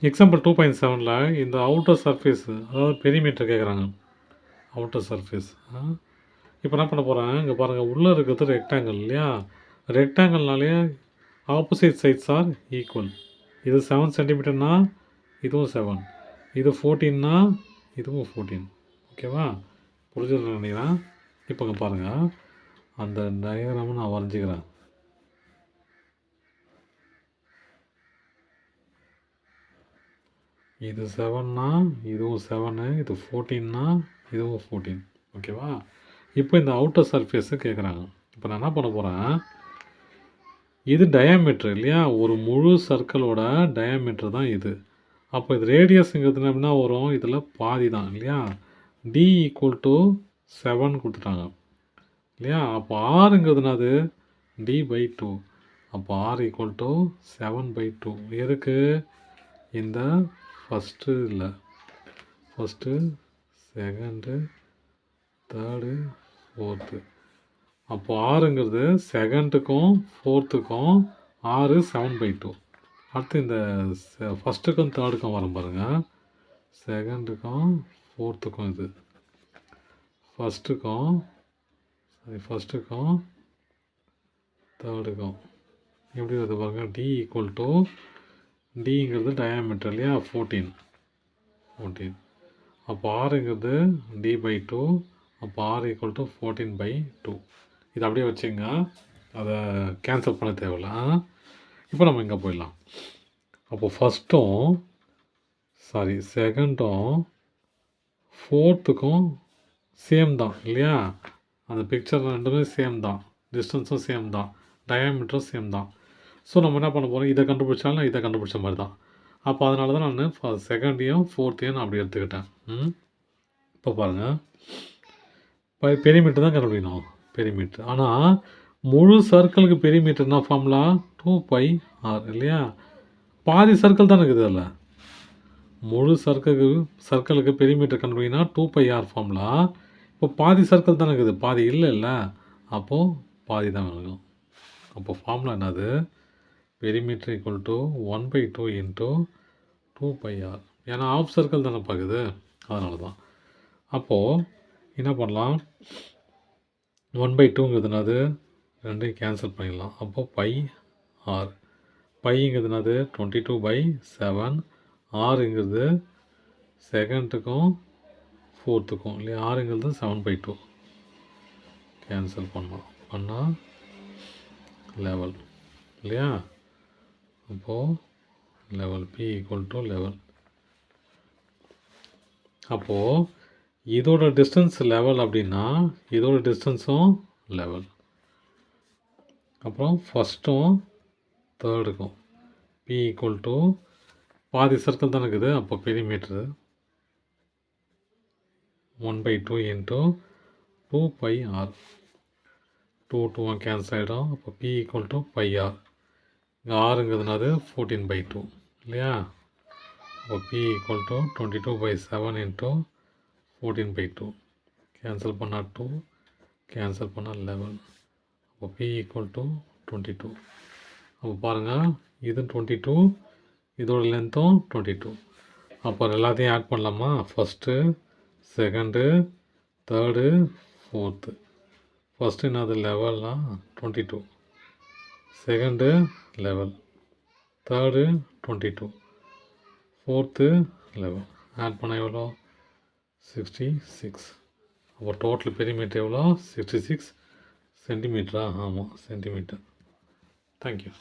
Example 2.7ல் இந்த outer surface அதாவது perimeter கேட்குறாங்க. அவுட்டர் சர்ஃபேஸ் இப்போ என்ன பண்ண போகிறேன், இங்கே பாருங்கள், உள்ளே இருக்கிறது ரெக்டாங்கிள் இல்லையா? ரெக்டாங்கிள்னாலே ஆப்போசிட் சைட்ஸ் ஆர் ஈக்குவல். இது 7 சென்டிமீட்டர்னா இதுவும் 7, இது 14னா இதுவும் 14. ஓகேவா? புரிஞ்சது நினைக்கிறேன். இப்போ இங்கே பாருங்கள், அந்த டயக்ராமை நான் வரைஞ்சிக்கிறேன். இது 7னா இதுவும் 7, இது 14னா இதுவும் 14. ஓகேவா? இப்போ இந்த அவுட்டர் சர்ஃபேஸு கேட்குறாங்க. இப்போ நான் என்ன பண்ண போகிறேன், இது டயாமீட்டர் இல்லையா? ஒரு முழு சர்க்கிளோட டயாமீட்டர் தான் இது. அப்போ இது ரேடியஸுங்கிறது என்ன வரும், இதில் பாதி தான் இல்லையா? டி ஈக்குவல் டு 7 கொடுத்துட்டாங்க இல்லையா? அப்போ ஆறுங்கிறதுனாது d/2. அப்போ ஆர் ஈக்குவல் டு 7/2. எதுக்கு? இந்த ஃபஸ்ட்டு இல்லை, ஃபஸ்ட்டு, செகண்டு, தேர்டு, ஃபோர்த்து. அப்போ ஆறுங்கிறது செகண்டுக்கும் ஃபோர்த்துக்கும் 6 7/2. அடுத்து இந்த ஃபஸ்ட்டுக்கும் தேர்டுக்கும் வரும் பாருங்கள். செகண்டுக்கும் ஃபோர்த்துக்கும் இது ஃபஸ்ட்டுக்கும் தேர்டுக்கும் எப்படி வருது பாருங்கள். டி ஈக்குவல் டு டிங்கிறது டயாமீட்டர் இல்லையா? 14. அப்போ ஆறுங்கிறது d/2. அப்போ ஆர் ஈக்குவல் டு 14/2. இது அப்படியே வச்சுங்க, அதை கேன்சல் பண்ண தேவையில்ல. இப்போ நம்ம இங்கே போயிடலாம். அப்போ செகண்டும் ஃபோர்த்துக்கும் சேம் தான் இல்லையா? அந்த பிக்சர் ரெண்டுமே சேம் தான், டிஸ்டன்ஸும் சேம் தான், டயாமீட்டரும் சேம் தான். ஸோ நம்ம என்ன பண்ண போகிறோம், இதை கண்டுபிடிச்சாலும் இதை கண்டுபிடிச்ச மாதிரி தான். அப்போ அதனால தான் நான் செகண்டையும் ஃபோர்த்தையும் நான் அப்படி எடுத்துக்கிட்டேன். இப்போ பாருங்கள், பெரிமீட்டர் தான் கண்டுபிடிக்கணும், பெரிமீட்டர். ஆனால் முழு சர்க்கிளுக்கு பெரிமீட்டர்னா ஃபார்முலா 2πr இல்லையா? பாதி சர்க்கிள் தானே இருக்குது அதில். முழு சர்க்கிளுக்கு பெரிமீட்டர் கண்டுபிடிக்கணும் 2πr ஃபார்முலா. இப்போ பாதி சர்க்கிள் தானே இருக்குது, பாதி இல்லை. அப்போது பாதி தான் வேணும். அப்போ ஃபார்முலா என்னது, perimeter equal to 1/2 into 2πr. ஏன்னா ஆஃப் சர்க்கிள் தானே பார்க்குது, அதனால தான். அப்போது என்ன பண்ணலாம், 1/2ங்கிறதுனாது ரெண்டையும் கேன்சல் பண்ணிடலாம். அப்போது πr. பைங்கிறதுனாது 22/7. ஆறுங்கிறது செகண்டுக்கும் ஃபோர்த்துக்கும் இல்லையா? ஆறுங்கிறது 7/2. கேன்சல் பண்ணால் லெவல் இல்லையா? அப்போது level p equal to level. அப்போது இதோட டிஸ்டன்ஸ் லெவல் அப்படின்னா இதோட டிஸ்டன்ஸும் லெவல். அப்புறம் ஃபஸ்ட்டும் தேர்டுக்கும் p ஈக்குவல் டு பாதி சர்க்கிள் தானே இருக்குது. அப்போ பெரிமீட்ரு 1/2 இன்ட்டு 2πr. 2 கேன்சல் ஆகிடும். அப்போ p ஈக்குவல் டு πr. இங்கே ஆறுங்கிறதுனாது 14/2 இல்லையா? அப்போ p equal to 22/7 into 14/2. Cancel பண்ணால் 2, கேன்சல் பண்ணால் 11. அப்போ p ஈக்குவல் டு 22. அப்போ பாருங்கள், இது 22, இதோட லென்த்தும் 22. அப்போ எல்லாத்தையும் ஆட் பண்ணலாமா? First, second, third, fourth. First என்னது லெவல்னா 22, second level, third 22, fourth level. Add பண்ண எவ்வளோ? 66. அப்போ டோட்டல் பெரிமீட்டர் எவ்வளோ? 66 சென்டிமீட்டரா? ஆமாம், சென்டிமீட்டர். தேங்க்யூ.